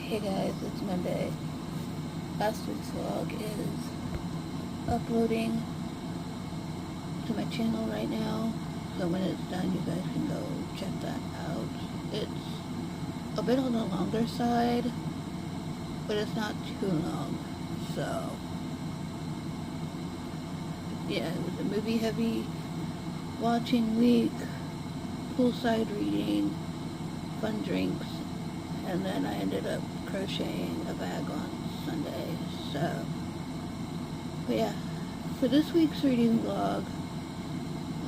Hey guys, it's Monday. Last week's vlog is uploading to my channel right now, so when it's done you guys can go check that out. It's a bit on the longer side, but it's not too long, so yeah, it was a movie heavy watching week, poolside reading, fun drinks, and then I ended up crocheting a bag on Sunday. So, but yeah, for this week's reading vlog,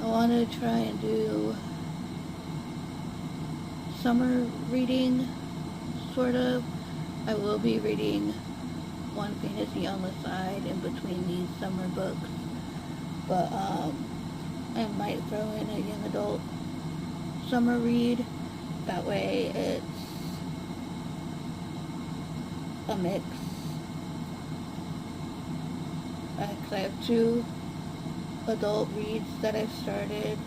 I want to try and do summer reading, sort of. I will be reading one fantasy on the side in between these summer books, but I might throw in a young adult summer read. That way it's a mix. I have two adult reads that I've started,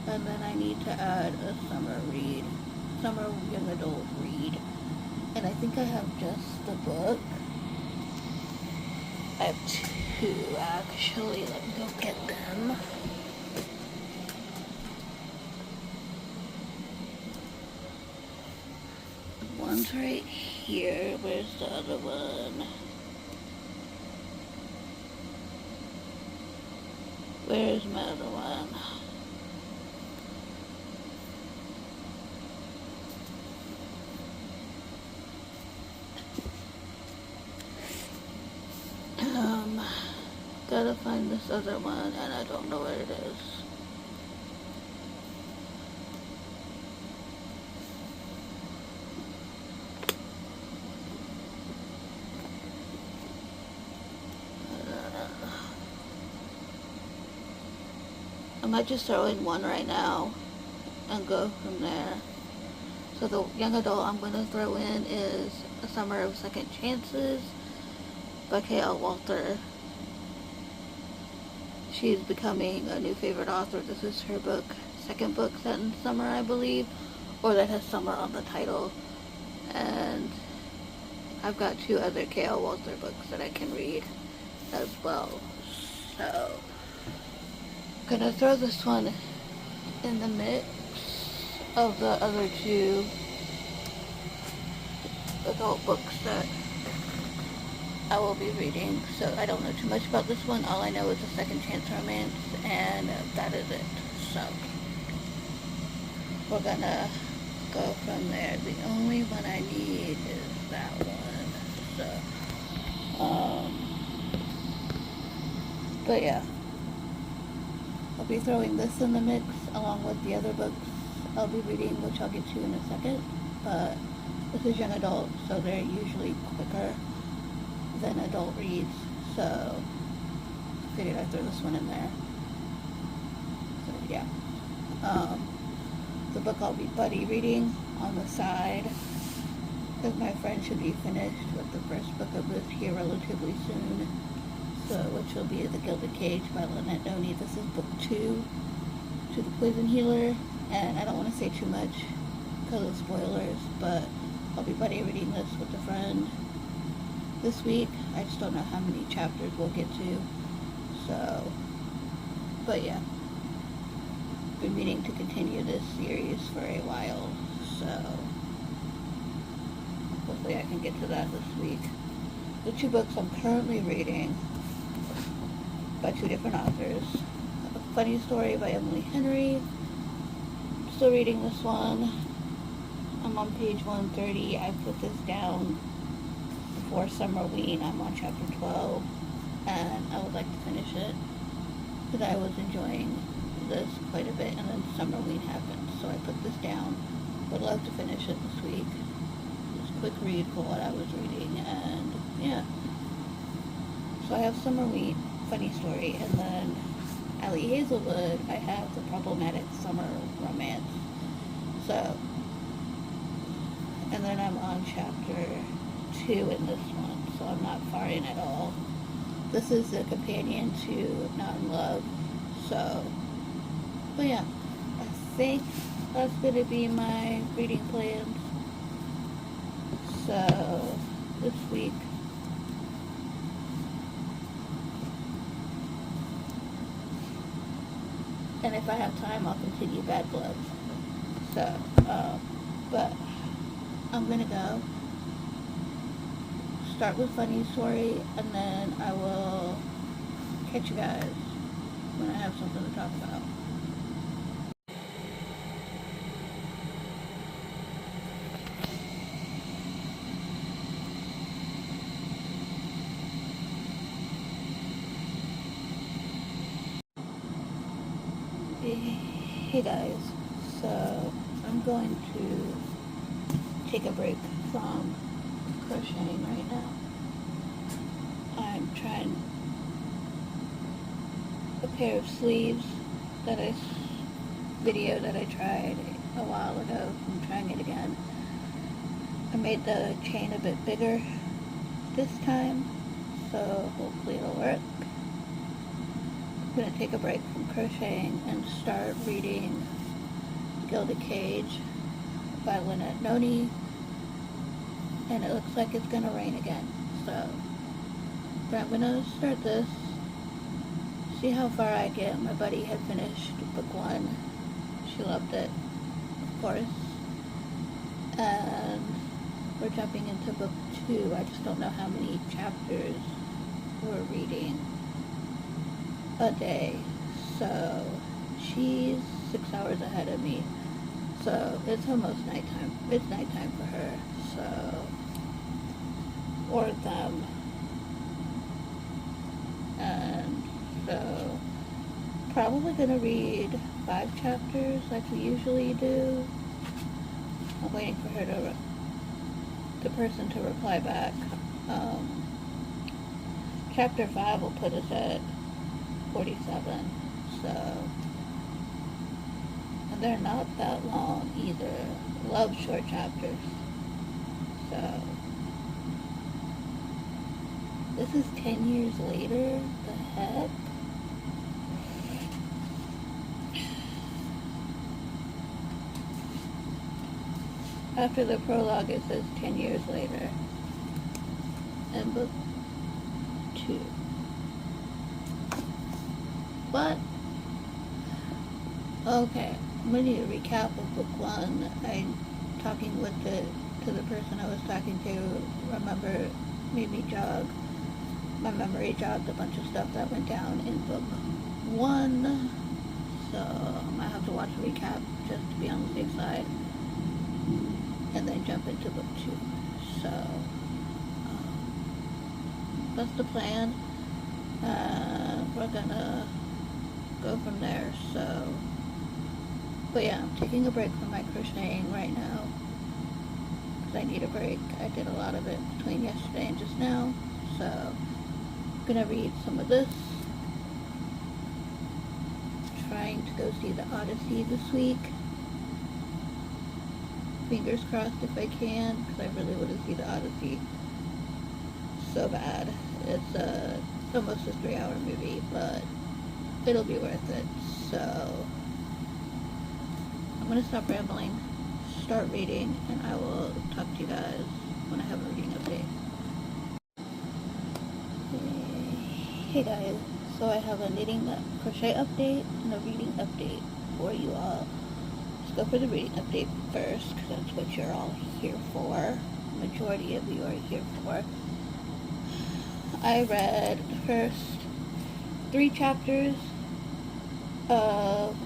and then I need to add a summer young adult read. And I think I have just the book. I have two actually. Let me go get them. One's right here. Where's the other one? Where's my other one? Gotta find this other one, and I don't know where it is. I might just throw in one right now and go from there. So the young adult I'm going to throw in is A Summer of Second Chances by K.L. Walter. She's becoming a new favorite author. This is her second book set in summer, I believe, or that has summer on the title. And I've got two other K.L. Walter books that I can read as well. So I'm gonna throw this one in the mix of the other two adult books that I will be reading. So I don't know too much about this one. All I know is a second chance romance, and that is it. So we're gonna go from there. The only one I need is that one. So but yeah, I'll be throwing this in the mix along with the other books I'll be reading, which I'll get to in a second. But this is young adult, so they're usually quicker than adult reads. So I figured I'd throw this one in there. So yeah. The book I'll be buddy reading on the side, because my friend should be finished with the first book of this here relatively soon. So, which will be The Gilded Cage by Lynette Noni. This is book 2 to The Poison Healer, and I don't want to say too much because of spoilers, but I'll be buddy reading this with a friend this week. I just don't know how many chapters we'll get to. So, but yeah, been meaning to continue this series for a while, so hopefully I can get to that this week. The two books I'm currently reading by two different authors. A Funny Story by Emily Henry. I'm still reading this one. I'm on page 130. I put this down before Summerween. I'm on chapter 12, and I would like to finish it because I was enjoying this quite a bit, and then Summerween happened, so I put this down. Would love to finish it this week. Just a quick read for what I was reading, and yeah. So I have Summerween, Funny Story, and then Allie Hazelwood, I have The Problematic Summer Romance. So, and then I'm on chapter 2 in this one, so I'm not far in at all. This is the companion to Not in Love, so, but yeah, I think that's going to be my reading plans. So this week. And if I have time, I'll continue Bad Blood. So, but I'm gonna go start with Funny Story, and then I will catch you guys when I have something to talk about. Hey guys, so I'm going to take a break from crocheting right now. I'm trying a pair of sleeves that I tried a while ago. I'm trying it again. I made the chain a bit bigger this time, so hopefully it'll work. I'm going to take a break from crocheting and start reading Gilded Cage by Lynette Noni, and it looks like it's going to rain again, so but I'm going to start this, see how far I get. My buddy had finished book 1, she loved it, of course, and we're jumping into book 2. I just don't know how many chapters we're reading a day, so she's 6 hours ahead of me, so it's almost nighttime. It's nighttime for her, so, or them, and so probably gonna read 5 chapters like we usually do. I'm waiting for her to the person to reply back. Chapter 5 will put us at 47, so, and they're not that long either. Love short chapters. So this is 10 years later. The heck? After the prologue it says 10 years later in book 2. But, okay, I'm going to need a recap of book 1. I'm talking to the person I was talking to, made me jog, my memory jogged a bunch of stuff that went down in book 1, so I might have to watch a recap just to be on the safe side, and then jump into book 2, so, that's the plan. We're gonna go from there, so, but yeah, I'm taking a break from my crocheting right now, because I need a break. I did a lot of it between yesterday and just now, so, I'm gonna read some of this, trying to go see the Odyssey this week, fingers crossed if I can, because I really want to see the Odyssey so bad. It's almost a 3-hour movie, but it'll be worth it. So I'm going to stop rambling, start reading, and I will talk to you guys when I have a reading update. Hey guys, so I have a knitting crochet update and a reading update for you all. Let's go for the reading update first, because that's what you're all here for. Majority of you are here for. I read the first 3 chapters of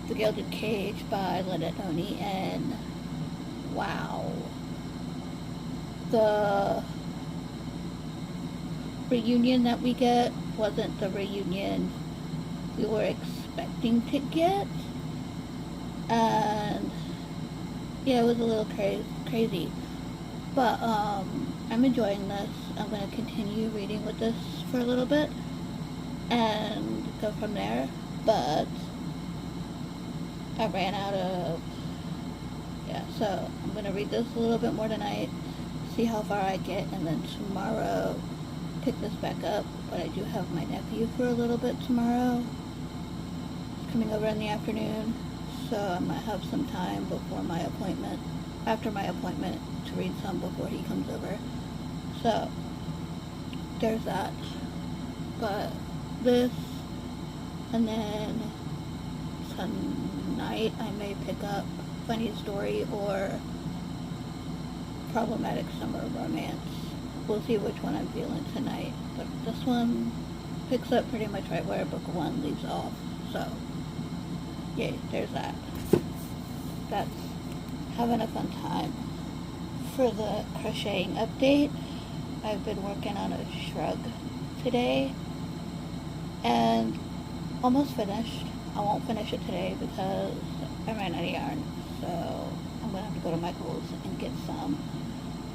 The Gilded Cage by Lynette Noni, and wow. The reunion that we get wasn't the reunion we were expecting to get, and yeah, it was a little crazy, but I'm enjoying this. I'm going to continue reading with this for a little bit and go from there, but I ran out of, so I'm going to read this a little bit more tonight, see how far I get, and then tomorrow pick this back up. But I do have my nephew for a little bit tomorrow. He's coming over in the afternoon, so I might have some time before my appointment after my appointment to read some before he comes over. So there's that. But this, and then tonight I may pick up Funny Story or Problematic Summer Romance. We'll see which one I'm feeling tonight. But this one picks up pretty much right where book one leaves off. So, yay, there's that. That's having a fun time. For the crocheting update, I've been working on a shrug today and almost finished. I won't finish it today because I ran out of yarn, so I'm gonna have to go to Michael's and get some.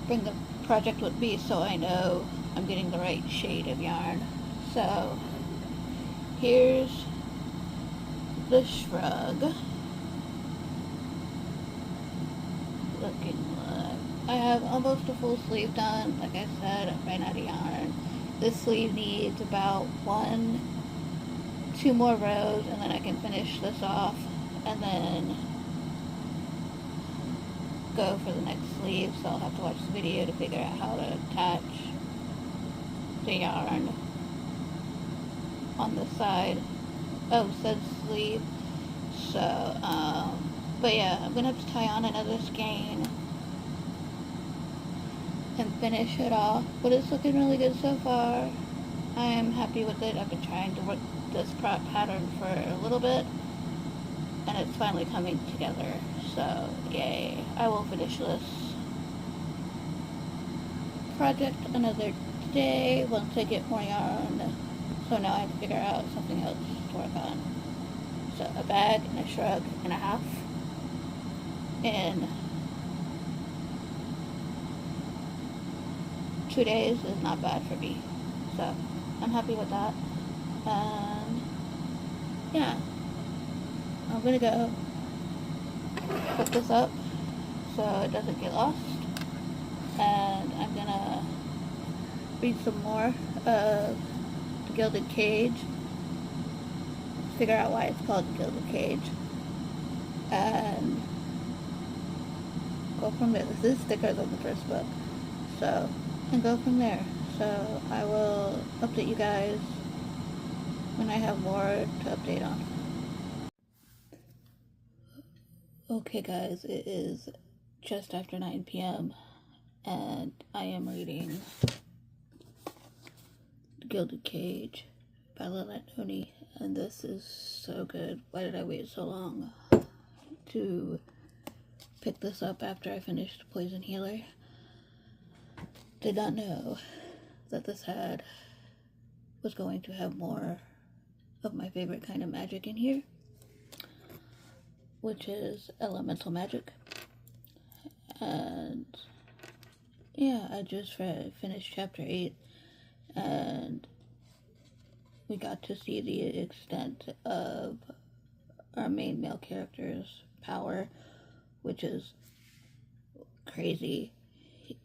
Bring the project with me so I know I'm getting the right shade of yarn. So here's the shrug looking like. I have almost a full sleeve done. Like I said, I ran out of yarn. This sleeve needs about 2 more rows, and then I can finish this off and then go for the next sleeve. So I'll have to watch the video to figure out how to attach the yarn on the side of said sleeve. So but yeah, I'm gonna have to tie on another skein and finish it off, but it's looking really good so far. I am happy with it. I've been trying to work this pattern for a little bit, and it's finally coming together. So yay, I will finish this project another day once I get more yarn. So now I have to figure out something else to work on. So a bag and a shrug and a half in 2 days is not bad for me. So I'm happy with that. And yeah, I'm gonna go put this up so it doesn't get lost. And I'm gonna read some more of The Gilded Cage. Figure out why it's called The Gilded Cage. And go from there. This is thicker than the first book. So, and go from there. So I will update you guys when I have more to update on. Okay guys, it is just after 9 p.m. and I am reading The Gilded Cage by Lilette Noni, and this is so good. Why did I wait so long to pick this up after I finished Poison Healer? Did not know that this was going to have more of my favorite kind of magic in here, which is elemental magic. And yeah, I just finished chapter 8, and we got to see the extent of our main male character's power, which is crazy.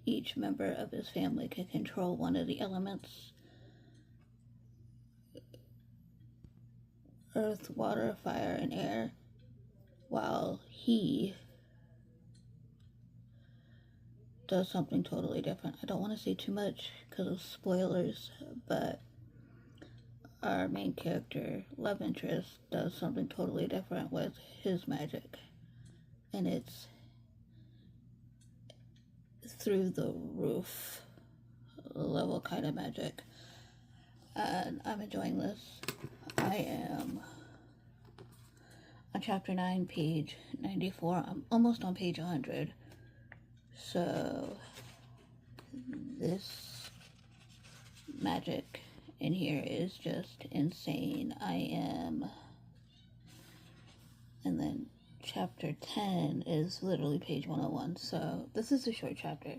Each member of his family can control one of the elements: earth, water, fire, and air, while he does something totally different. I don't want to say too much because of spoilers, but our main character, love interest, does something totally different with his magic, and it's through the roof level kind of magic, and I'm enjoying this. I am on chapter 9, page 94. I'm almost on page 100. So this magic in here is just insane. And then chapter 10 is literally page 101. So this is a short chapter,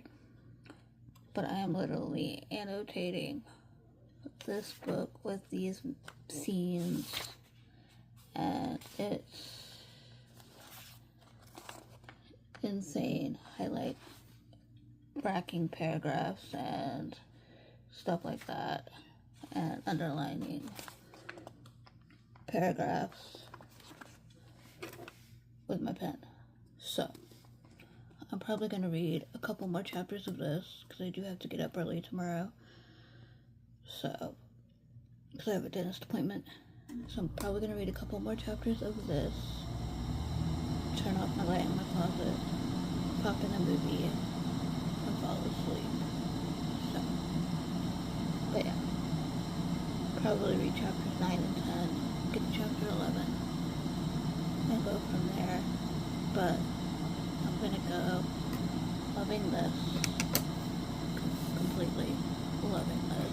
but I am literally annotating this book with these scenes, and it's insane. Highlight bracking paragraphs and stuff like that, and underlining paragraphs with my pen. So I'm probably going to read a couple more chapters of this because I do have to get up early tomorrow. So, because I have a dentist appointment. So I'm probably going to read a couple more chapters of this, turn off my light in my closet, pop in a movie, and fall asleep. So, but yeah, probably read chapters 9 and 10, get to chapter 11, and go from there. But I'm going to go loving this, completely loving this.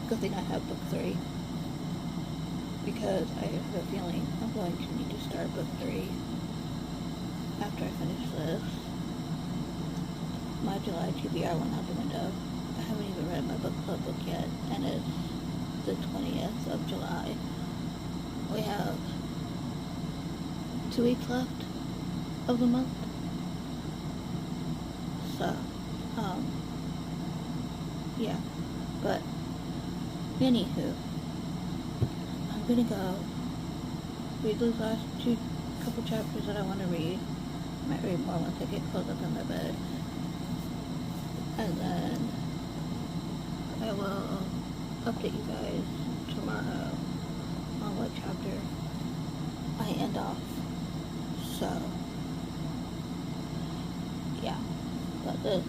Good thing I have book 3, because I have a feeling I'm going to need to start book 3 after I finish this. My July TBR went out the window. I haven't even read my book club book yet, and it's the 20th of July. We have 2 weeks left of the month. So, yeah. But, anywho, I'm gonna go read those last couple chapters that I want to read. I might read more once I get close up in my bed. And then I will update you guys tomorrow on what chapter I end off. So, yeah. But this,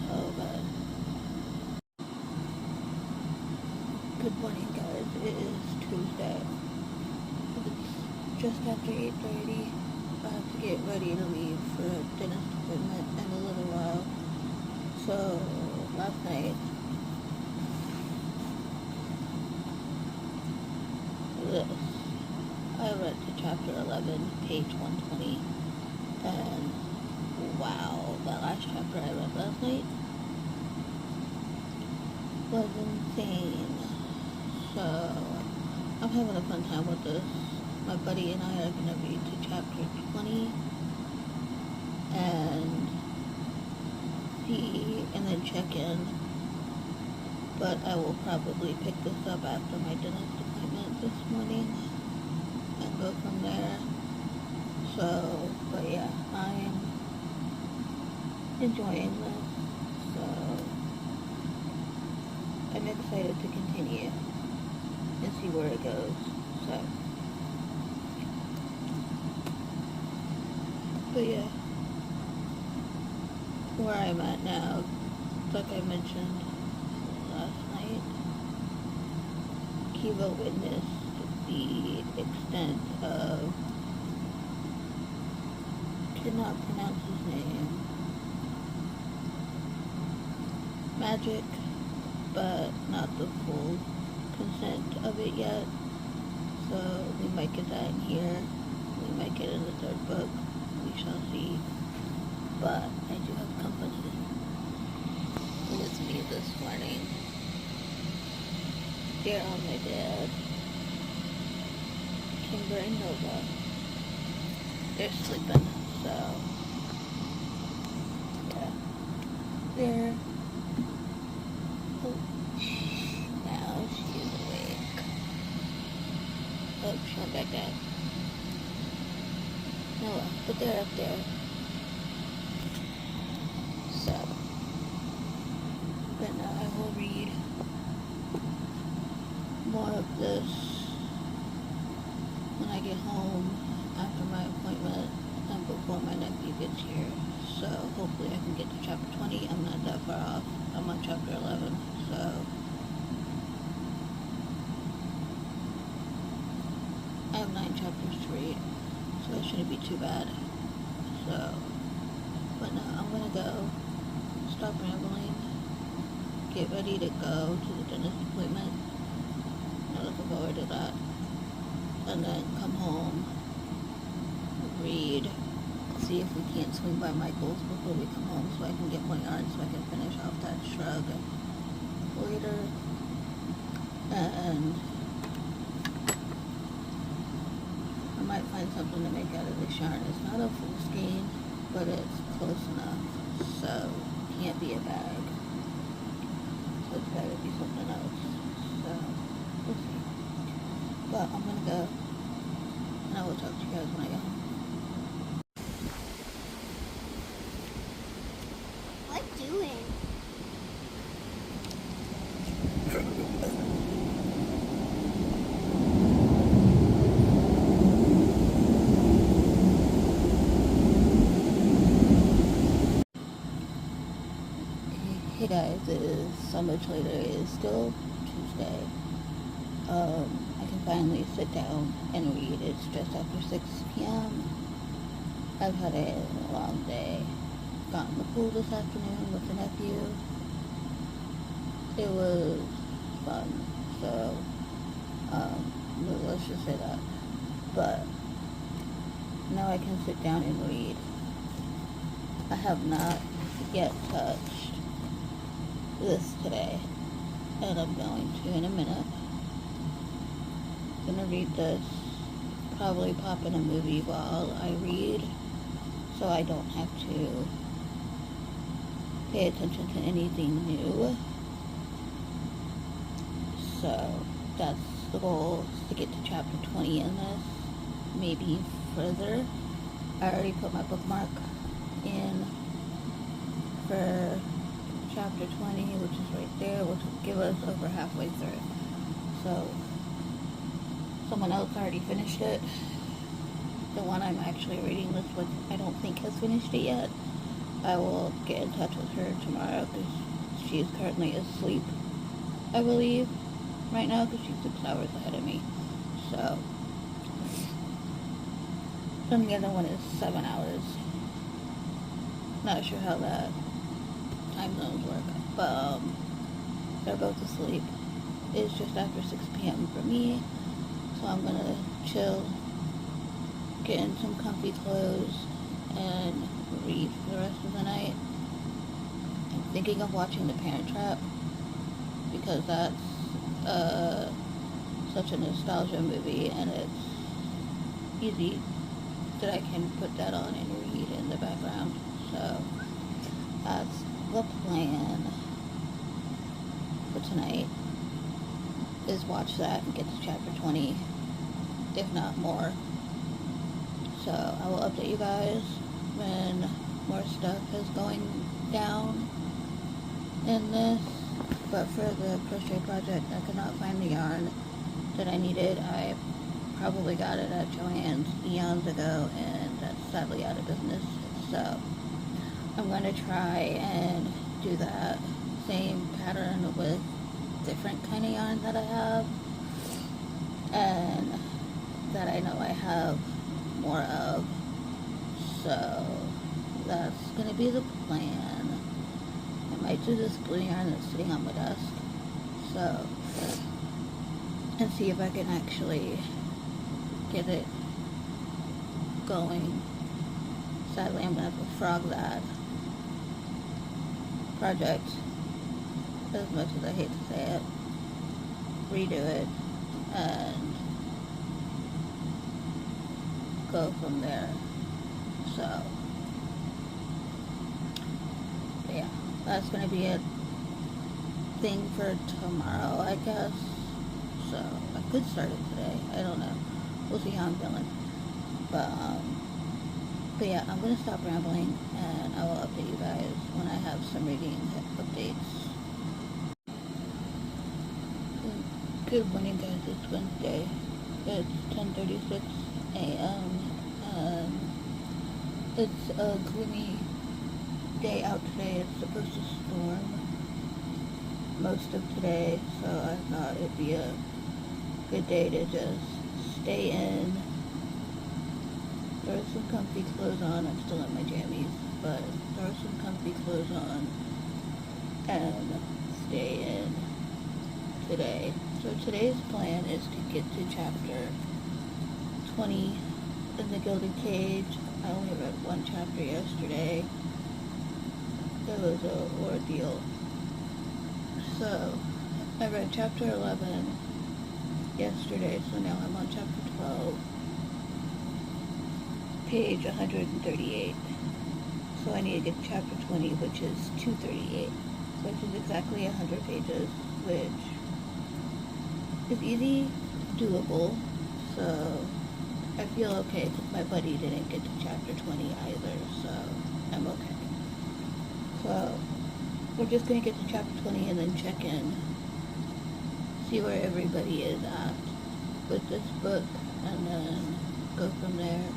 so good. Good morning, guys. It is Tuesday. It's just after 8:30. I have to get ready to leave for a dentist appointment in a little while. So, last night, I read to chapter 11, page 120, and wow, that last chapter I read last night was insane. So, I'm having a fun time with this. My buddy and I are going to read to chapter 20 and see, and then check in. But I will probably pick this up after my dentist appointment this morning and go from there. So, but yeah, I'm enjoying this. So, I'm excited to continue and see where it goes. So, but yeah, where I'm at now, like I mentioned last night, Kiva witnessed the extent of, cannot pronounce his name, magic, but not the full consent of it yet. So we might get that in here. We might get it in the 3rd book. We shall see. But I do have company with me this morning. Daryl, my dad, Kimber and Nova. They're sleeping, so yeah. They're now she's awake. Oh, she went back down. No, but they're up there. So, but now I will read more of this when I get home after my appointment and before my nephew gets here. So hopefully I can get to chapter 20. I'm not that far off. I'm on chapter 11. So I have 9 chapters to read. So that shouldn't be too bad. So, but no, I'm gonna go, stop rambling, get ready to go to the dentist appointment. I'm looking forward to that. And then come home, read, see if we can't swing by Michael's before we come home so I can get more yarn so I can finish off that shrug later. And I might find something to make out of this yarn. It's not a full skein, but it's close enough. So, can't be a bag. So it's gotta be something else. So, we'll see. But I'm gonna go, and I will talk to you guys when I get home. guys, it is so much later. It is still Tuesday. I can finally sit down and read. It's just after 6 p.m. I've had a long day. Got in the pool this afternoon with the nephew. It was fun. So, let's just say that. But now I can sit down and read. I have not yet touched this today, and I'm going to in a minute. I'm gonna read this, probably pop in a movie while I read, so I don't have to pay attention to anything new. So that's the goal, is to get to chapter 20 in this, maybe further. I already put my bookmark in for chapter 20, which is right there, which will give us over halfway through. So someone else already finished it. The one I'm actually reading this with, I don't think has finished it yet. I will get in touch with her tomorrow because she is currently asleep, I believe, right now, because she's 6 hours ahead of me. So, and the other one is 7 hours. Not sure how that time zones work, but they're both asleep. It's just after 6 p.m. for me, so I'm gonna chill, get in some comfy clothes, and read for the rest of the night. I'm thinking of watching The Parent Trap, because that's such a nostalgia movie, and it's easy that I can put that on and read in the background. So that's the plan for tonight, is watch that and get to chapter 20, if not more. So I will update you guys when more stuff is going down in this. But for the crochet project, I could not find the yarn that I needed. I probably got it at Joann's eons ago, and that's sadly out of business. So I'm going to try and do that same pattern with different kind of yarn that I have, and that I know I have more of. So that's going to be the plan. I might do this blue yarn that's sitting on my desk, so, and see if I can actually get it going. Sadly, I'm going to have to frog that project, as much as I hate to say it, redo it, and go from there. So, but yeah, that's going to be a thing for tomorrow, I guess. So I could start it today, I don't know, we'll see how I'm feeling. But yeah, I'm going to stop rambling, and I will update you guys when I have some reading updates. Good morning, guys. It's Wednesday. It's 10:36 a.m. It's a gloomy day out today. It's supposed to storm most of today, so I thought it'd be a good day to just stay in, throw some comfy clothes on. I'm still in my jammies, but throw some comfy clothes on and stay in today. So today's plan is to get to chapter 20 in the Gilded Cage. I only read one chapter yesterday. It was an ordeal. So I read chapter 11 yesterday, so now I'm on chapter 12, page 138. So I need to get to chapter 20, which is 238, which is exactly 100 pages, which is easy, doable. So I feel okay, because my buddy didn't get to chapter 20 either, so I'm okay. So we're just going to get to chapter 20 and then check in, see where everybody is at with this book, and then go from there.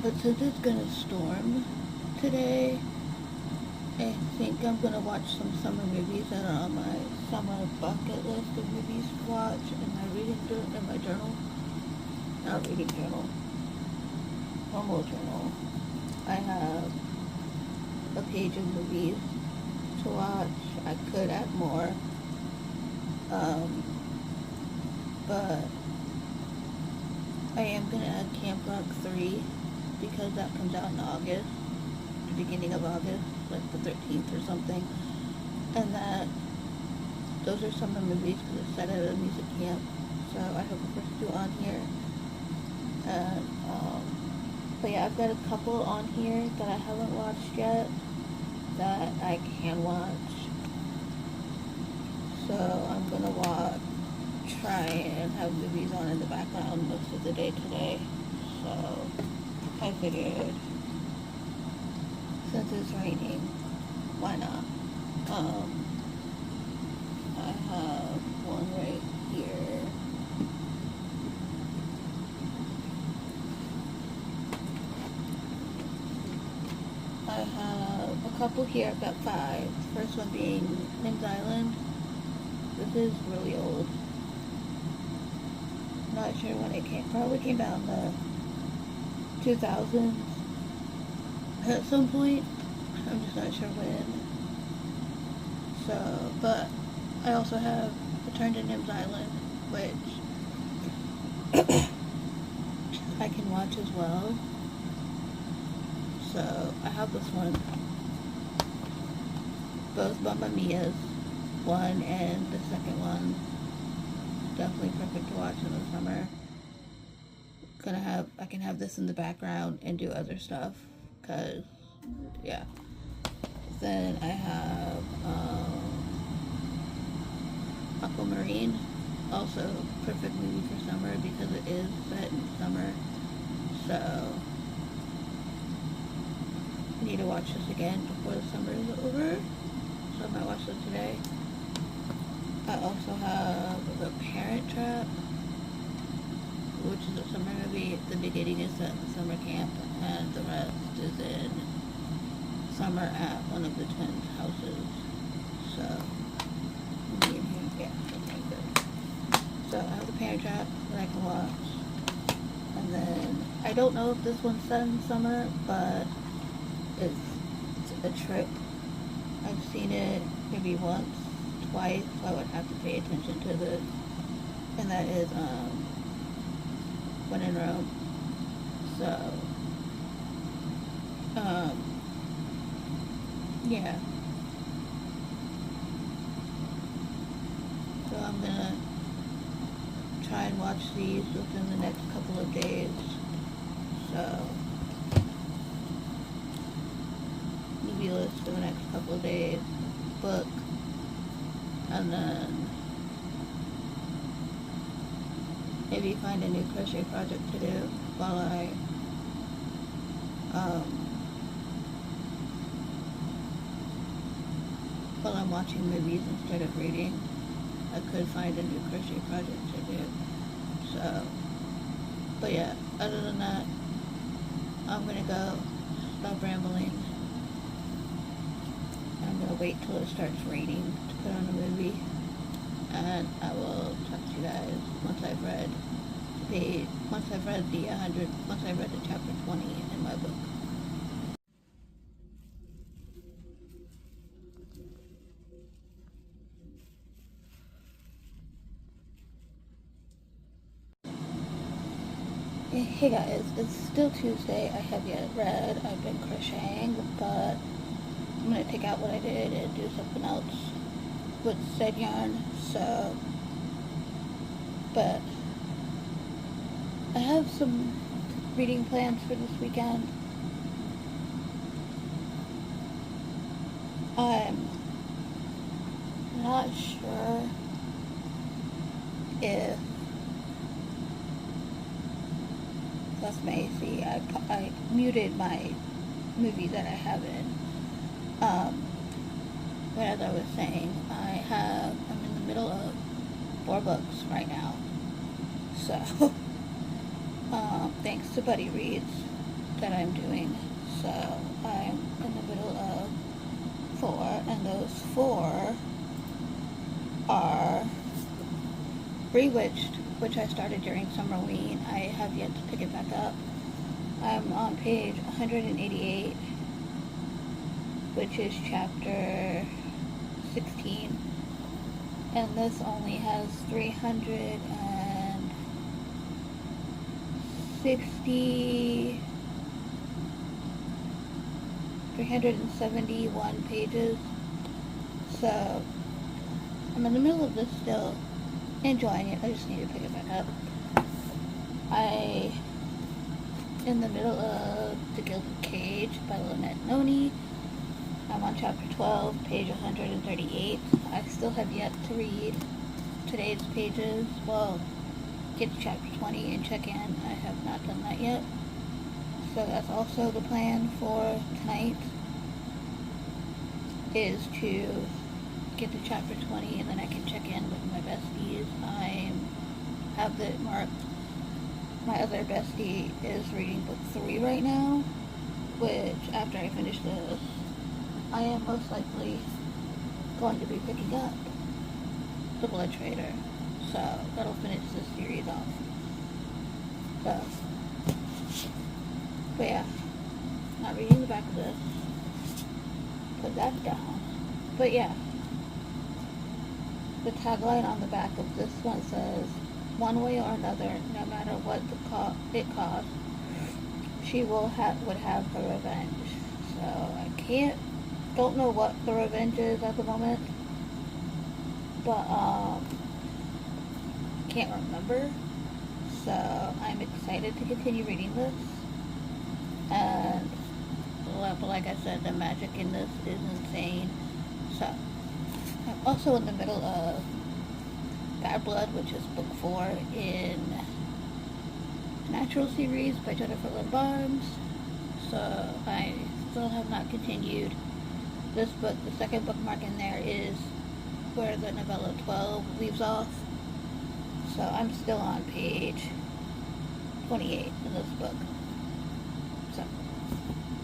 But since it's going to storm today, I think I'm gonna watch some summer movies that are on my summer bucket list of movies to watch in my in my journal. Not reading journal, normal journal. I have a page of movies to watch. I could add more, um, but I am gonna add Camp Rock 3 because that comes out in August, the beginning of August, like the 13th or something, and that those are summer movies because it's set at a music camp. So I have the first two on here, and but yeah, I've got a couple on here that I haven't watched yet that I can watch. So I'm gonna try and have movies on in the background most of the day today. So I figured, since it's raining, why not? I have one right here. I have a couple here. I've got five. First one being Nim's Island. This is really old. Not sure when it came. Probably came out in the 2000s at some point. I'm just not sure when. So, but I also have Return to Nim's Island, which I can watch as well. So I have this one. Both Mamma Mia's, one and the second one. Definitely perfect to watch in the summer. I can have this in the background and do other stuff, cause yeah. Then I have Aquamarine, also perfect movie for summer because it is set in summer. So I need to watch this again before the summer is over. So I might watch it today. I also have The Parent Trap, which is a summer movie. The beginning is set in summer camp, and the rest is in summer at one of the twins' houses. So, me and him, yeah, that's good. So I have The Parent Trap that I can watch. And then, I don't know if this one's set in summer, but it's a trip. I've seen it maybe once, twice, so I would have to pay attention to this. And that is, When in Rome. So, yeah. So I'm gonna try and watch these within the next couple of days. So, movie list for the next couple of days, book, and then maybe find a new crochet project to do while I'm watching movies instead of reading. I could find a new crochet project to do. So, but yeah, other than that, I'm gonna go stop rambling. I'm gonna wait till it starts raining to put on a movie, and I will talk to you guys once I've read the chapter 20 in my book. Hey guys, it's still Tuesday. I have yet read. I've been crocheting, but I'm gonna take out what I did and do something else with said yarn. So, but I have some reading plans for this weekend. I'm not sure if that's Macy. I muted my movie that I have in. But as I was saying, I'm in the middle of 4 books right now. So, thanks to Buddy Reads that I'm doing. So, I'm in the middle of And those 4 are Bewitched, which I started during Summerween. I have yet to pick it back up. I'm on page 188, which is chapter 16. And this only has 371 pages. So I'm in the middle of this still, enjoying it. I just need to pick it back up. In the middle of The Gilded Cage by Lynette Noni. I'm on chapter 12, page 138. I still have yet to read today's pages. Well, get to chapter 20 and check in. I have not done that yet. So that's also the plan for tonight, is to get to chapter 20 and then I can check in with my besties. I have it marked. My other bestie is reading book 3 right now, which after I finish this, I am most likely going to be picking up The Blood Trader. So that'll finish this series off. So, but yeah, not reading the back of this. Put that down. But yeah, the tagline on the back of this one says, "One way or another, no matter what it costs, she would have her revenge." So I don't know what the revenge is at the moment, but can't remember. So I'm excited to continue reading this, and like I said, the magic in this is insane. So I'm also in the middle of Bad Blood, which is book 4 in Natural series by Jennifer Lynn Barnes. So I still have not continued this book. The second bookmark in there is where the novella 12 leaves off. So I'm still on page 28 in this book. So,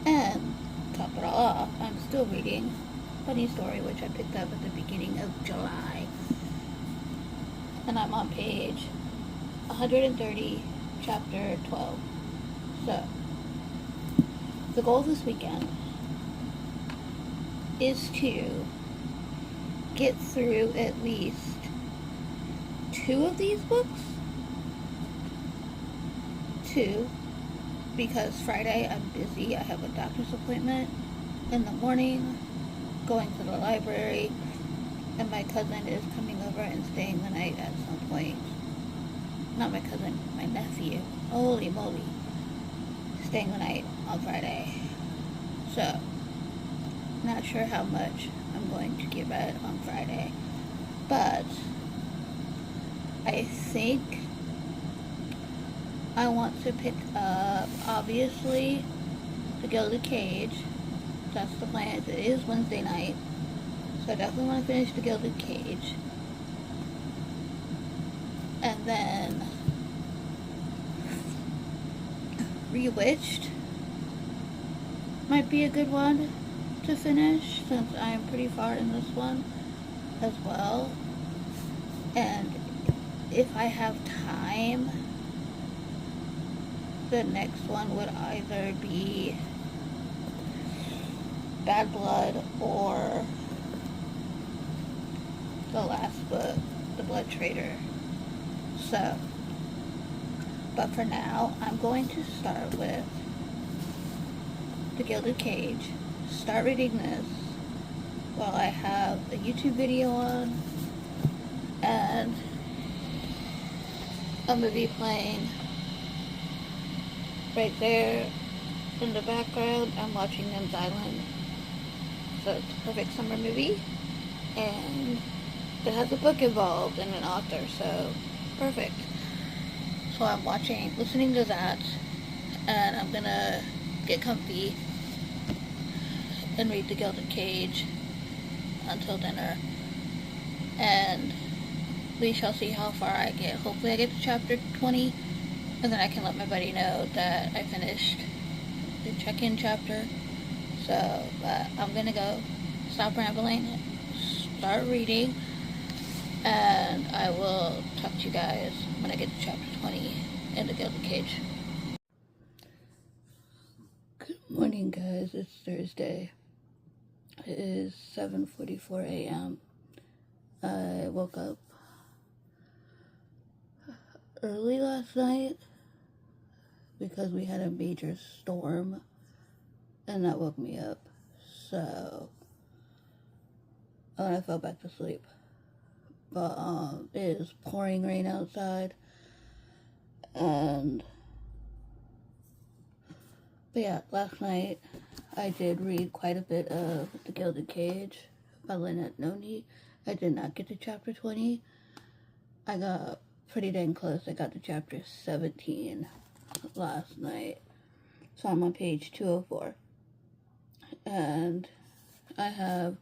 and top it all off, I'm still reading Funny Story, which I picked up at the beginning of July. And I'm on page 130, chapter 12. So, the goal this weekend is to get through at least 2 of these books. 2, because Friday I'm busy. I have a doctor's appointment in the morning, going to the library, and my cousin is coming over and staying the night at some point. Not my cousin, my nephew. Holy moly. Staying the night on Friday. So, not sure how much I'm going to get read on Friday. But I think I want to pick up, obviously, The Gilded Cage. That's the plan. It is Wednesday night. So I definitely want to finish The Gilded Cage. And then Bewitched might be a good one to finish, since I'm pretty far in this one as well. And if I have time, the next one would either be Bad Blood or the last book, The Blood Trader. So, but for now, I'm going to start with The Gilded Cage, start reading this while I have a YouTube video on and a movie playing right there in the background. I'm watching Nim's Island. So it's a perfect summer movie, and it has a book involved and an author, so perfect. So I'm listening to that, and I'm gonna get comfy and read The Gilded Cage until dinner, and we shall see how far I get. Hopefully I get to chapter 20, and then I can let my buddy know that I finished the check-in chapter. So, I'm gonna go stop rambling, start reading, and I will talk to you guys when I get to chapter 20 in the Gilded Cage. Good morning, guys. It's Thursday. It is 7:44 a.m. I woke up early last night because we had a major storm, and that woke me up. So, I fell back to sleep. But it is pouring rain outside, but yeah, last night I did read quite a bit of The Gilded Cage by Lynette Noni. I did not get to chapter 20. I got pretty dang close. I got to chapter 17 last night. So I'm on page 204. And I have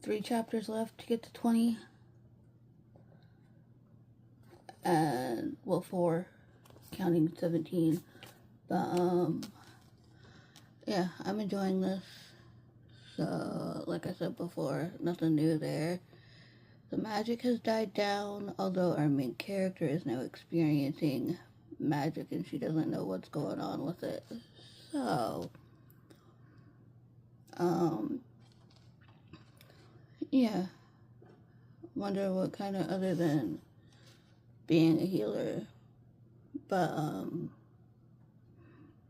3 chapters left to get to 20. And, well, 4, counting 17. But, yeah, I'm enjoying this. So, like I said before, nothing new there. The magic has died down, although our main character is now experiencing magic and she doesn't know what's going on with it. So, yeah. Wonder what kind of, other than being a healer. But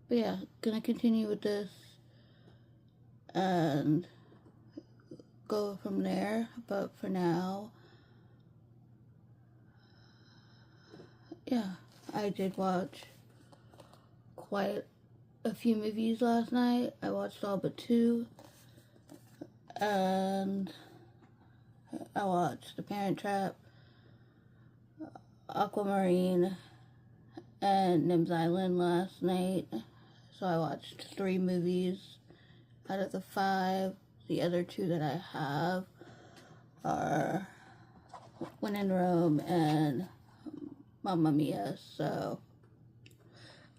yeah, gonna continue with this and go from there. But for now, yeah, I did watch quite a few movies last night. I watched all but 2, and I watched The Parent Trap, Aquamarine, and Nim's Island last night. So I watched 3 movies out of the 5. The other 2 that I have are When in Rome and Mamma Mia. So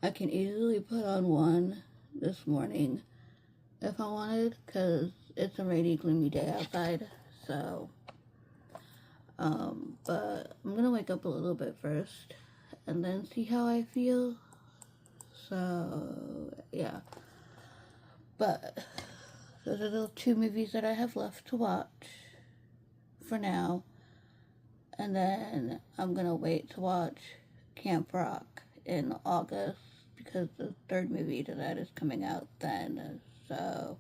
I can easily put on one this morning if I wanted, because it's a rainy, gloomy day outside. So, but I'm gonna wake up a little bit first and then see how I feel. So, yeah. But those are the 2 movies that I have left to watch for now. And then I'm gonna wait to watch Camp Rock in August, because the 3rd movie to that is coming out then. So,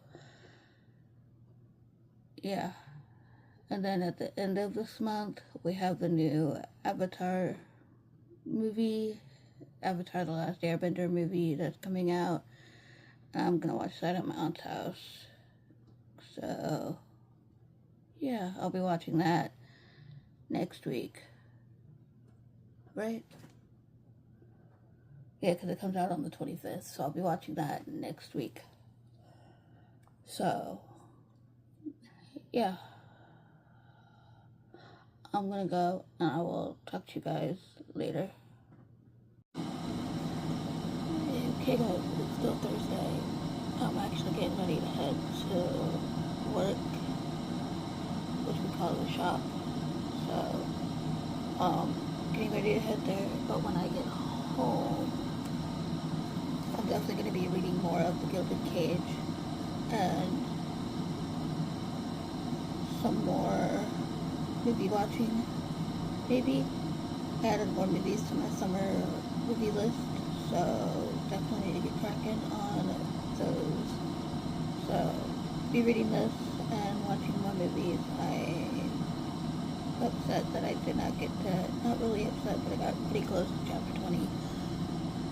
yeah. And then at the end of this month, we have the new Avatar movie, Avatar The Last Airbender movie that's coming out. I'm gonna watch that at my aunt's house. So, yeah, I'll be watching that next week. Right? Yeah, because it comes out on the 25th, so I'll be watching that next week. So, yeah. I'm gonna go, and I will talk to you guys later. Okay guys, it's still Thursday. I'm actually getting ready to head to work, which we call the shop. So, getting ready to head there, but when I get home, I'm definitely going to be reading more of The Gilded Cage, and some more movie watching, maybe. I added more movies to my summer movie list, so definitely need to get cracking on those. So, be reading this and watching more movies. I'm upset that I did not get to, not really upset, but I got pretty close to chapter 20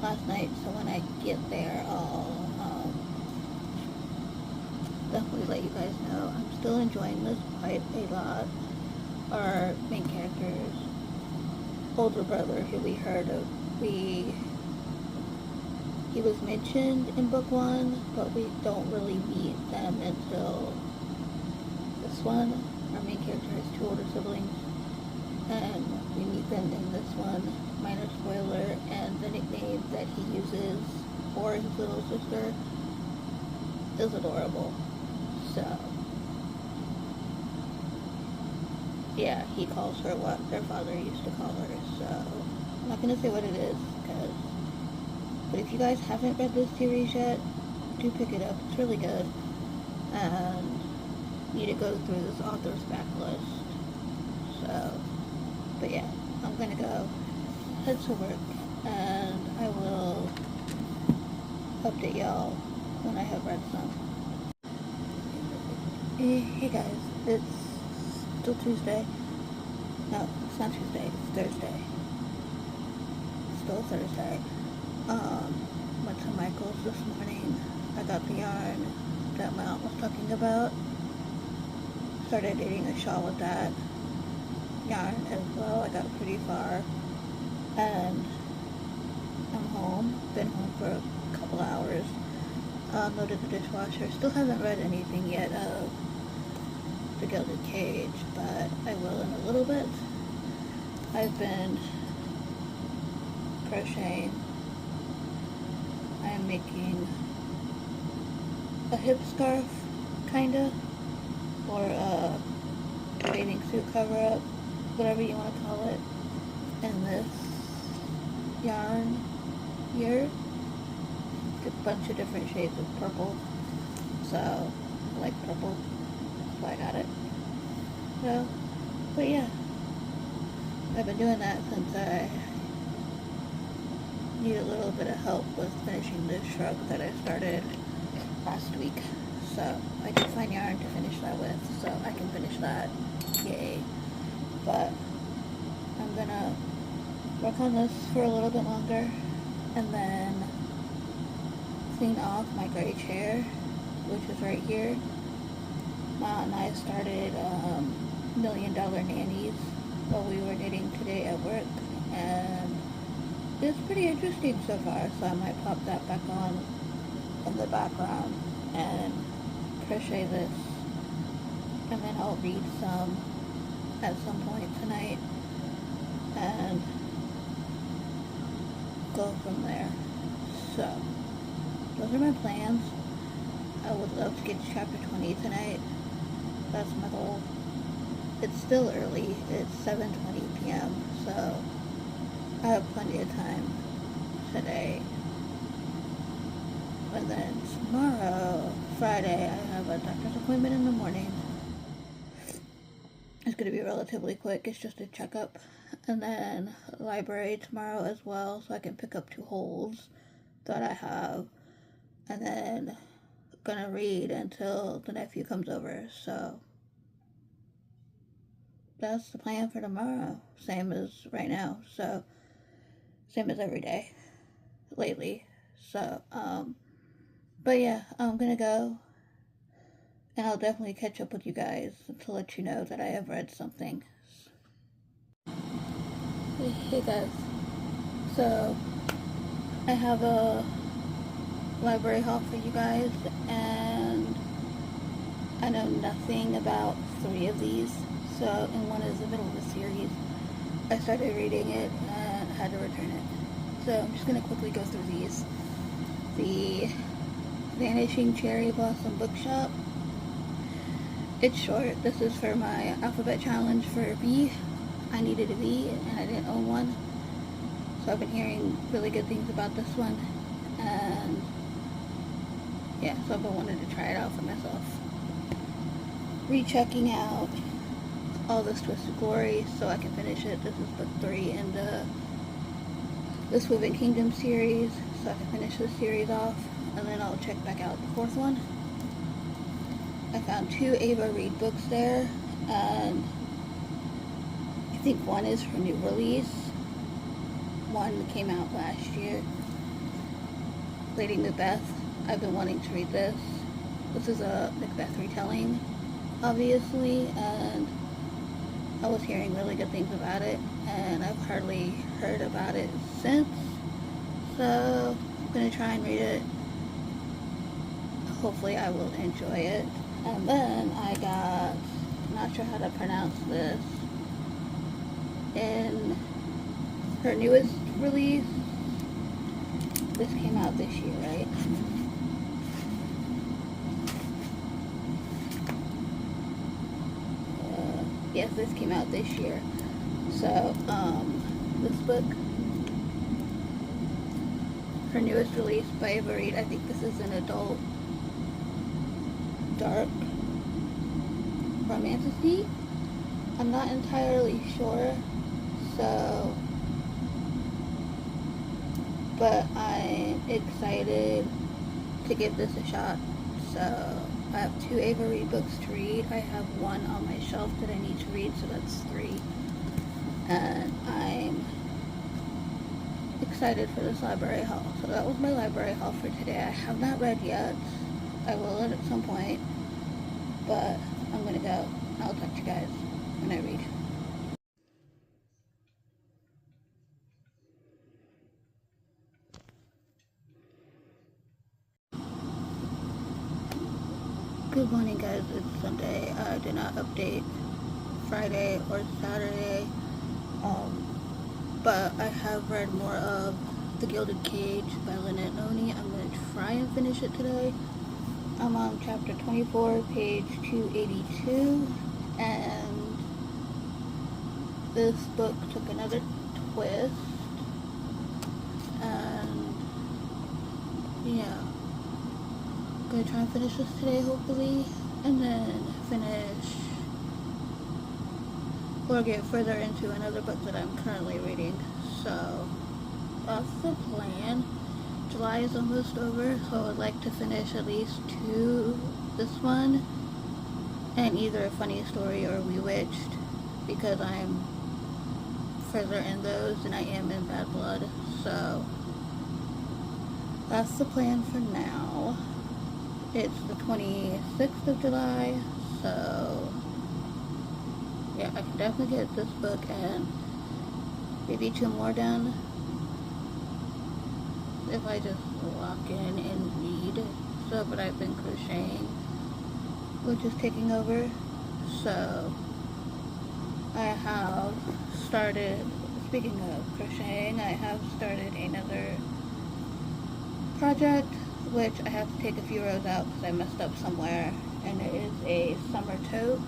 last night, so when I get there, I'll definitely let you guys know. I'm still enjoying this quite a lot. Our main character's older brother, who we heard of, he was mentioned in book 1, but we don't really meet them until this one. Our main character has 2 older siblings, and we meet them in this one. Minor spoiler, and the nickname that he uses for his little sister is adorable. So, yeah, he calls her what their father used to call her, so I'm not gonna say what it is, but if you guys haven't read this series yet, do pick it up. It's really good, and you need to go through this author's backlist. So, but yeah, I'm gonna go head to work, and I will update y'all when I have read some. Hey guys, it's still Tuesday. No, it's not Tuesday, it's Thursday. Still Thursday. Went to Michael's this morning. I got the yarn that my aunt was talking about. Started knitting a shawl with that yarn as well. I got pretty far. And I'm home. Been home for a couple hours. Loaded the dishwasher. Still haven't read anything yet of The Gilded Cage, but I will in a little bit. I've been crocheting. I'm making a hip scarf, kinda, or a bathing suit cover-up, whatever you want to call it, in this yarn here. A bunch of different shades of purple, so I like purple, so I got it. So, but yeah, I've been doing that since I need a little bit of help with finishing this shrug that I started last week. So I did find yarn to finish that with, so I can finish that. Yay. But I'm gonna work on this for a little bit longer, and then clean off my gray chair, which is right here. My aunt and I started $1 Million Nannies while we were knitting today at work, and it's pretty interesting so far, so I might pop that back on in the background and crochet this, and then I'll read some at some point tonight and go from there. So those are my plans. I would love to get to chapter 20 tonight. That's my goal. It's still early. It's 7:20 p.m. So I have plenty of time today. And then tomorrow, Friday, I have a doctor's appointment in the morning. It's going to be relatively quick. It's just a checkup. And then library tomorrow as well, so I can pick up 2 holds that I have. And then gonna read until the nephew comes over. So that's the plan for tomorrow. Same as right now. So same as every day lately. So but yeah, I'm gonna go, and I'll definitely catch up with you guys to let you know that I have read something. Hey guys, so I have a library haul for you guys, and I know nothing about 3 of these, so, and one is the middle of the series. I started reading it and had to return it. So I'm just going to quickly go through these. The Vanishing Cherry Blossom Bookshop. It's short. This is for my alphabet challenge for V. I needed a V and I didn't own one. So I've been hearing really good things about this one. And yeah, so I've been wanting to try it out for myself. Rechecking out All This Twisted Glory so I can finish it. This is book 3 in the Woven Kingdom series, so I can finish this series off, and then I'll check back out the 4th one. I found 2 Ava Reed books there, and I think one is for new release. One came out last year. Lady Macbeth. I've been wanting to read this. This is a Macbeth retelling, obviously, and I was hearing really good things about it, and I've hardly heard about it since, so I'm going to try and read it. Hopefully I will enjoy it. And then I got, I'm not sure how to pronounce this, in her newest release. This came out this year, right? Yes, this came out this year. So, this book, her newest release by Ava Reed, I think this is an adult dark romantasy. I'm not entirely sure, so, but I'm excited to give this a shot. So, I have 2 Ava Reed books to read. I have 1 on my shelf that I need to read, so that's 3. And I'm excited for this library haul. So that was my library haul for today. I have not read yet. I will at some point, but I'm gonna go. I'll talk to you guys when I read. Good morning, guys. It's Sunday. I did not update Friday or Saturday, but I have read more of The Gilded Cage by Lynette Noni. I'm going to try and finish it today. I'm on chapter 24, page 282, and this book took another twist, and yeah, I'm going to try and finish this today, hopefully, and then finish or get further into another book that I'm currently reading. So that's the plan. July is almost over, so I would like to finish at least 2 this one, and either A Funny Story or Bewitched, because I'm further in those than I am in Bad Blood. So that's the plan for now. It's the 26th of July, so yeah, I can definitely get this book and maybe 2 more done if I just lock in and read stuff that I've been crocheting, which is taking over. So I have started, speaking of crocheting, I have started another project, which I have to take a few rows out because I messed up somewhere, and it is a summer tote.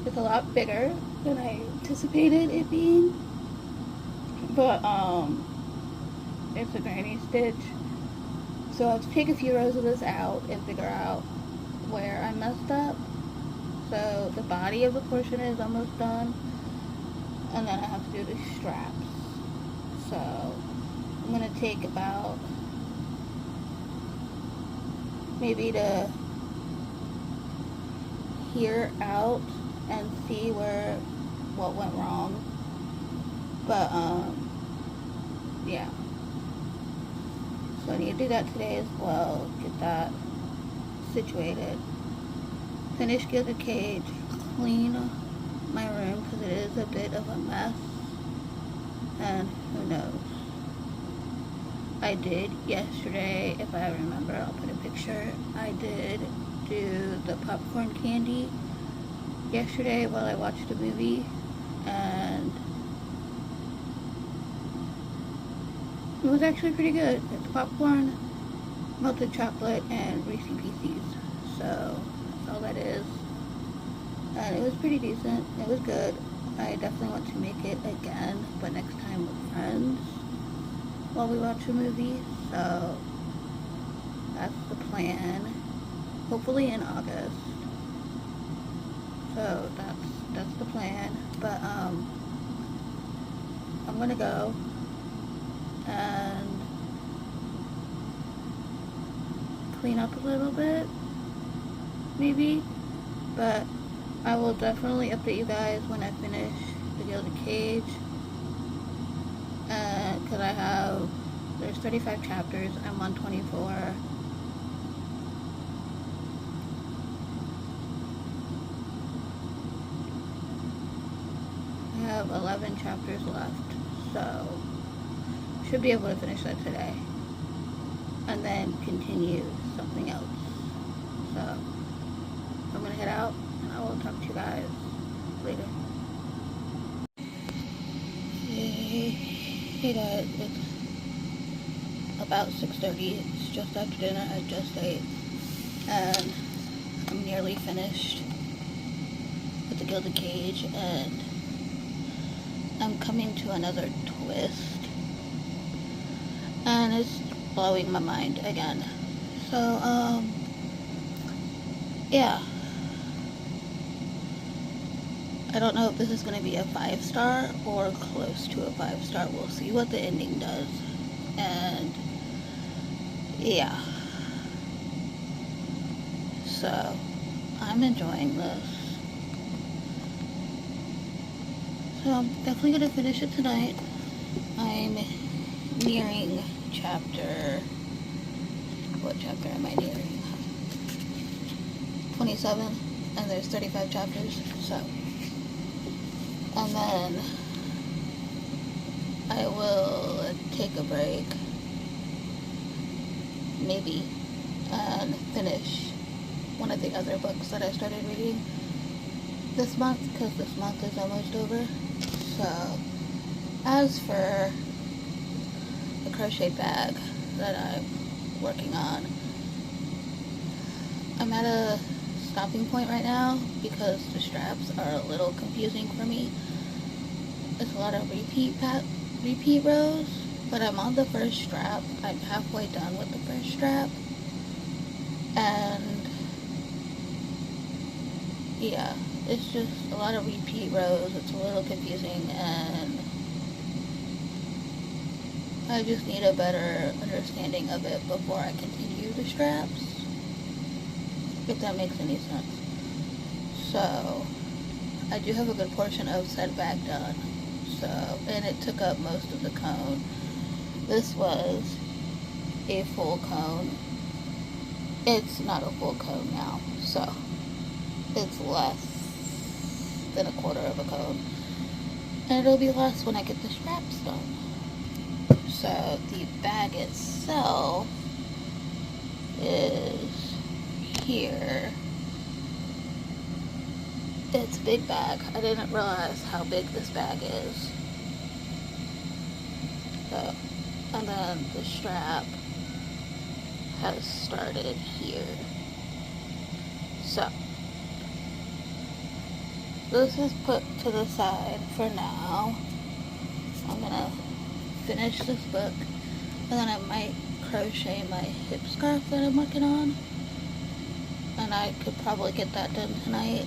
It's a lot bigger than I anticipated it being, but it's a granny stitch, so I have to take a few rows of this out and figure out where I messed up. So the body of the portion is almost done, and then I have to do the straps. So I'm going to take about maybe to here out and see what went wrong. But yeah, so I need to do that today as well, get that situated, finish Gilded Cage, clean my room because it is a bit of a mess, and who knows. I did yesterday, if I remember, I'll put a picture. I did do the popcorn candy yesterday while I watched a movie, and it was actually pretty good. It's popcorn, melted chocolate, and Reese's Pieces. So that's all that is. And it was pretty decent. It was good. I definitely want to make it again, but next time with friends while we watch a movie. So that's the plan. Hopefully in August. So that's the plan. But I'm gonna go and clean up a little bit, maybe. But I will definitely update you guys when I finish the Gilded Cage. Because there's 35 chapters, I'm on 24. I have 11 chapters left, so should be able to finish that today. And then continue something else. So I'm going to head out, and I will talk to you guys later. Hey guys, it's about 6:30. It's just after dinner. I just ate, and I'm nearly finished with The Gilded Cage, and I'm coming to another twist, and it's blowing my mind again. So, yeah. I don't know if this is going to be a 5-star or close to a 5-star. We'll see what the ending does. And, yeah. So, I'm enjoying this. So, I'm definitely going to finish it tonight. I'm nearing chapter... What chapter am I nearing? 27. And there's 35 chapters. So... And then I will take a break, maybe, and finish one of the other books that I started reading this month, because this month is almost over. So, as for the crochet bag that I'm working on, I'm at a stopping point right now because the straps are a little confusing for me. It's a lot of repeat rows, but I'm on the first strap. I'm halfway done with the first strap, and yeah, it's just a lot of repeat rows. It's a little confusing, and I just need a better understanding of it before I continue the straps, if that makes any sense. So, I do have a good portion of said bag done. So, and it took up most of the cone. This was a full cone. It's not a full cone now, so it's less than a quarter of a cone. And it'll be less when I get the straps done. So, the bag itself is here. It's a big bag. I didn't realize how big this bag is. So, and then the strap has started here. So, this is put to the side for now. I'm gonna finish this book, and then I might crochet my hip scarf that I'm working on, and I could probably get that done tonight.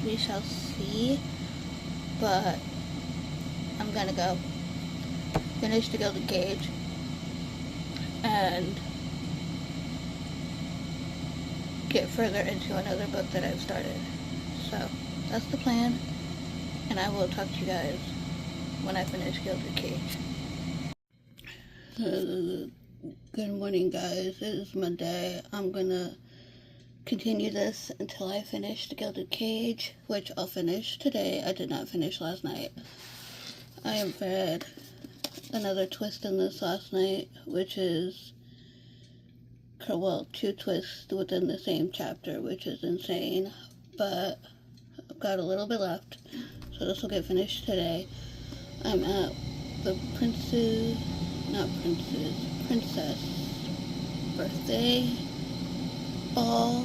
We shall see, but I'm gonna go finish The Gilded Cage and get further into another book that I've started. So that's the plan, and I will talk to you guys when I finish Gilded Cage. Good morning, guys. It is Monday. I'm gonna continue this until I finish The Gilded Cage, which I'll finish today. I did not finish last night. I have read another twist in this last night, which is, well, 2 twists within the same chapter, which is insane, but I've got a little bit left, so this will get finished today. I'm at the princess birthday ball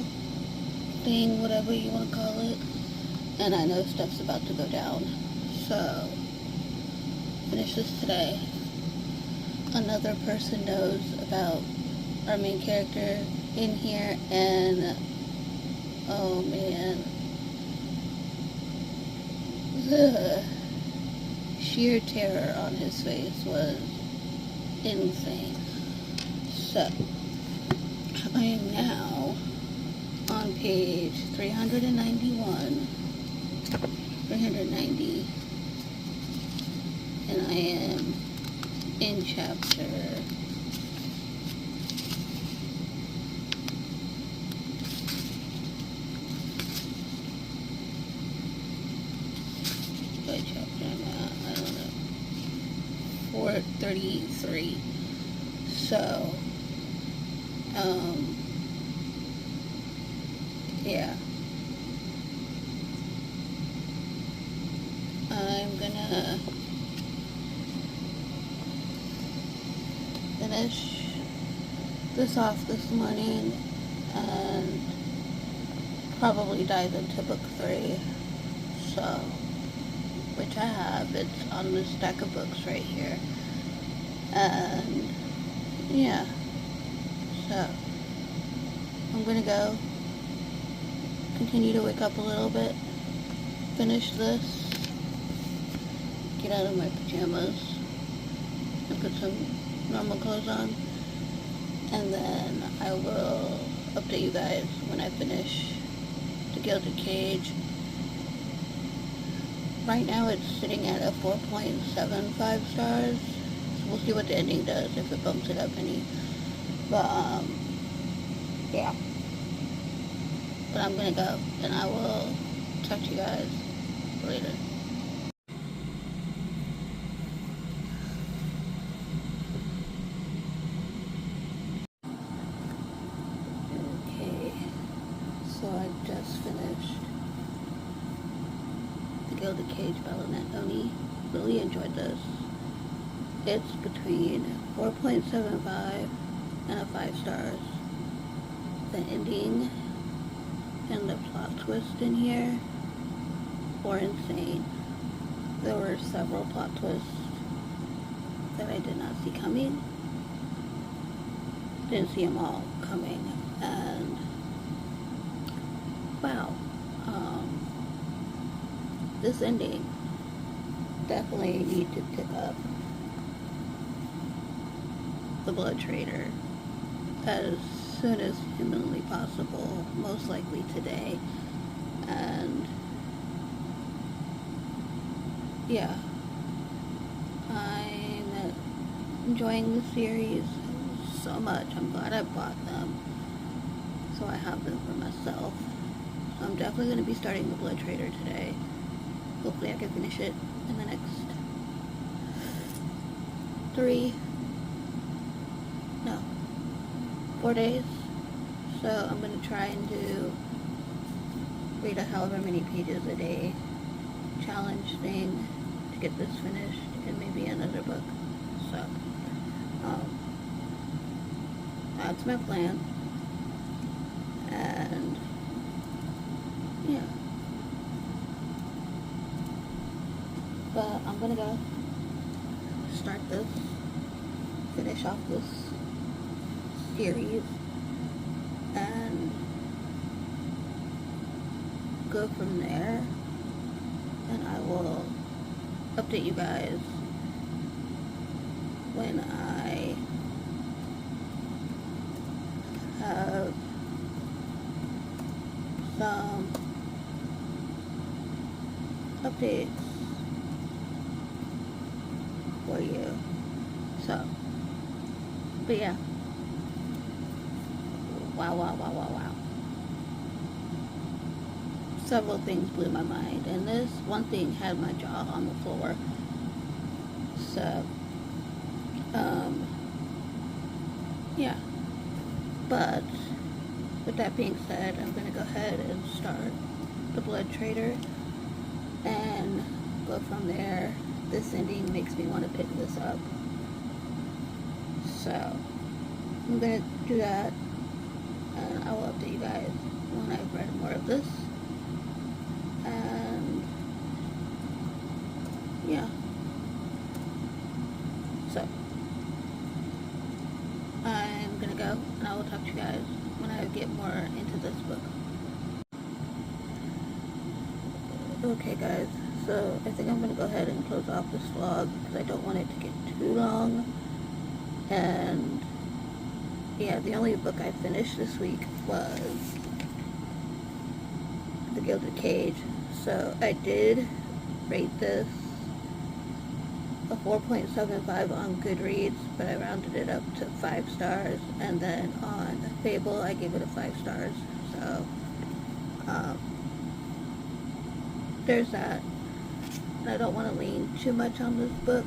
thing, whatever you want to call it, and I know stuff's about to go down, so finish this today. Another person knows about our main character in here, and oh man, the sheer terror on his face was insane. So, I am now on page 390, and I am in chapter 433. So, yeah. I'm gonna finish this off this morning and probably dive into book 3 So, which I have, it's on this stack of books right here. And, yeah. So, I'm gonna go continue to wake up a little bit, finish this, get out of my pajamas, and put some normal clothes on, and then I will update you guys when I finish The Gilded Cage. Right now it's sitting at a 4.75 stars, so we'll see what the ending does, if it bumps it up any, but, yeah. But I'm gonna go, and I will talk to you guys later. Okay, so I just finished The Gilded Cage by Lynette Oni. Really enjoyed this. It's between 4.75 and a 5 stars. The ending and the plot twist in here were insane. There were several plot twists that I did not see coming. Didn't see them all coming, and wow, this ending definitely need to pick up The Blood Trader as soon as humanly possible, most likely today. And yeah, I'm enjoying the series so much. I'm glad I bought them, so I have them for myself. So I'm definitely going to be starting The Blood Trader today. Hopefully I can finish it in the next 4 days. So I'm going to try and read a however many pages a day challenge thing to get this finished, and maybe another book. So that's my plan. And yeah, but I'm gonna go start this, finish off this series, and go from there, and I will update you guys when I have some updates for you. So, but yeah, wow. Several things blew my mind, and this one thing had my jaw on the floor. So, yeah. But with that being said, I'm going to go ahead and start The Blood Trader and go from there. This ending makes me want to pick this up. So, I'm going to do that, and I will update you guys when I've read more of this. And, yeah. So, I'm going to go, and I will talk to you guys when I get more into this book. Okay guys, so I think I'm going to go ahead and close off this vlog because I don't want it to get too long. And yeah, the only book I finished this week was The Gilded Cage. So I did rate this a 4.75 on Goodreads, but I rounded it up to 5 stars, and then on Fable I gave it a 5 stars. So there's that. And I don't want to lean too much on this book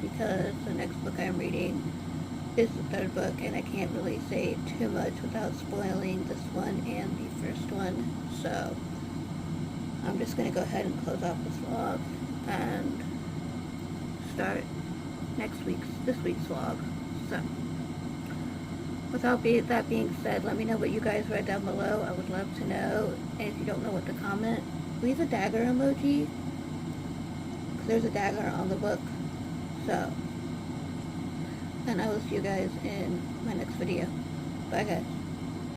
because the next book I'm reading is the 3rd book, and I can't really say too much without spoiling this one and the first one. So I'm just going to go ahead and close off this vlog and start this week's vlog. So without that being said, let me know what you guys read down below. I would love to know. And if you don't know what to comment, squeeze a dagger emoji, because there's a dagger on the book. So, and I will see you guys in my next video. Bye guys.